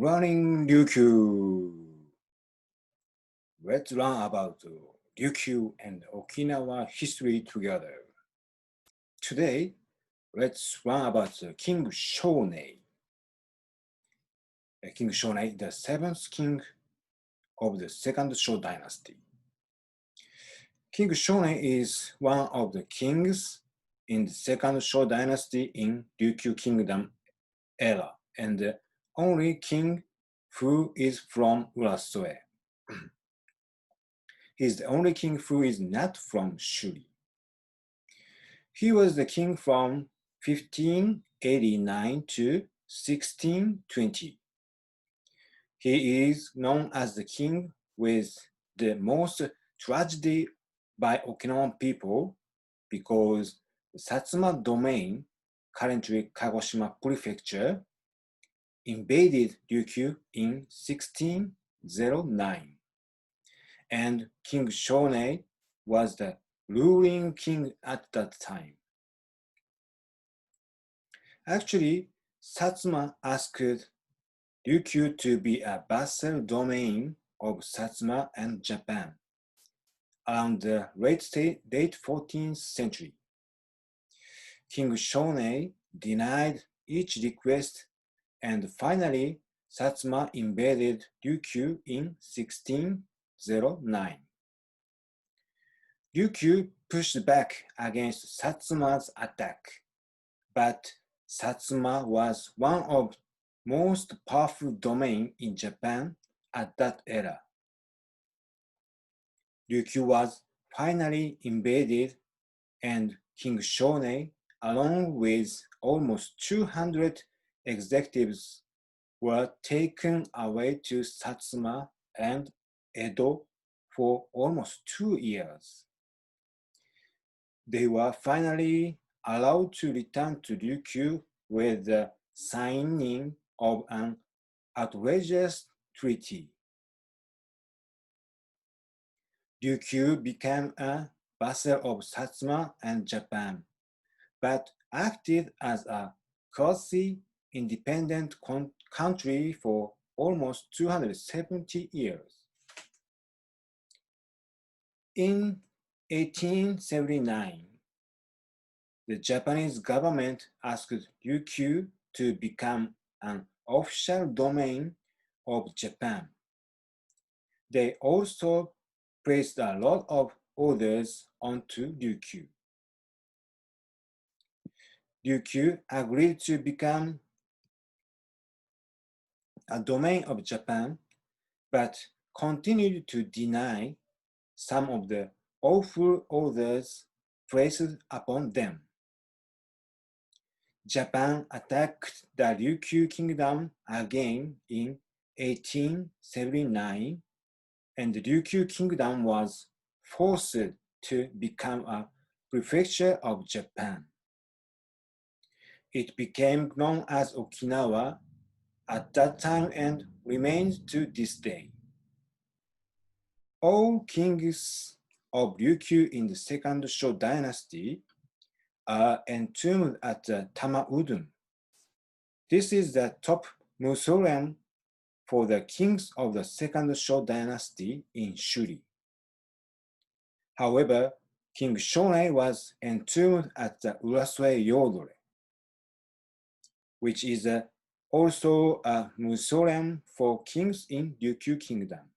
Learning Ryukyu. Let's learn about Ryukyu and Okinawa history together. Today, let's learn about King Shonei. King Shonei, the seventh king of the second Sho dynasty. King Shonei is one of the kings in the second Sho dynasty in Ryukyu kingdom era and the only king who is from Urasoe. He is the only king who is not from Shuri. He was the king from 1589 to 1620. He is known as the king with the most tragedy by Okinawan people because the Satsuma domain, currently Kagoshima Prefecture, invaded Ryukyu in 1609. And King Shonei was the ruling king at that time. Actually, Satsuma asked Ryukyu to be a vassal domain of Satsuma and Japan around the late 14th century. King Shonei denied each request, and finally Satsuma invaded Ryukyu in 1609. Ryukyu pushed back against Satsuma's attack, but Satsuma was one of most powerful domain in Japan at that era. Ryukyu was finally invaded, and King Shonei, along with almost 200 executives, were taken away to Satsuma and Edo for almost 2 years. They were finally allowed to return to Ryukyu with the signing of an outrageous treaty. Ryukyu became a vassal of Satsuma and Japan, but acted as a quasi-independent country for almost 270 years. In 1879, the Japanese government asked Ryukyu to become an official domain of Japan. They also placed a lot of orders onto Ryukyu. Ryukyu agreed to become a domain of Japan, but continued to deny some of the awful orders placed upon them. Japan attacked the Ryukyu kingdom again in 1879, and the Ryukyu kingdom was forced to become a prefecture of Japan. It became known as Okinawa at that time and remains to this day. All kings of Ryukyu in the second Sho dynasty are entombed at the Tama-udon. This is the top mausoleum for the kings of the second Sho dynasty in Shuri. However, King Shonei was entombed at the Urasoe Yodore, which is also a mausoleum for kings in Ryukyu kingdom.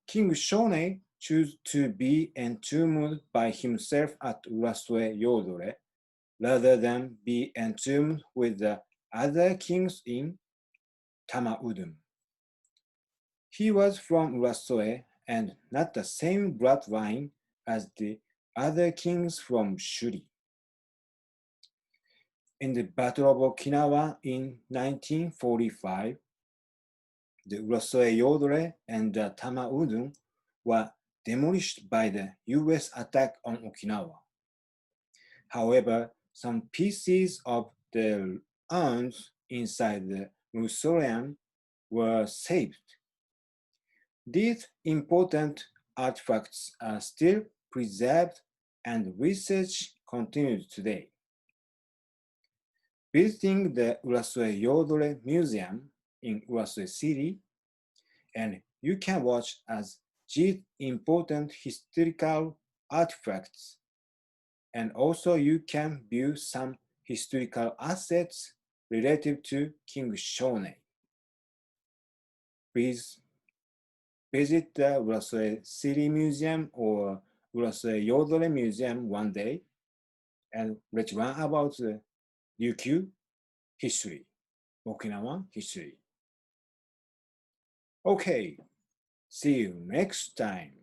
King Shonei chose to be entombed by himself at Urasoe Yodore rather than be entombed with the other kings in Tama-udon. He was from Urasoe and not the same bloodline as the other kings from Shuri. In the Battle of Okinawa in 1945, the Urasoe Yodore and the Tama-udon were demolished by the US attack on Okinawa. However, some pieces of the urns inside the mausoleum were saved. These important artifacts are still preserved and research continues today. visiting the Urasue Yodore Museum in Urasue City, and you can watch as these important historical artifacts, and also you can view some historical assets related to King Shone. Please visit the Urasue City Museum or Urasue Yodore Museum one day, and let's learn about the Ryukyu history, Okinawa history. Okay, see you next time.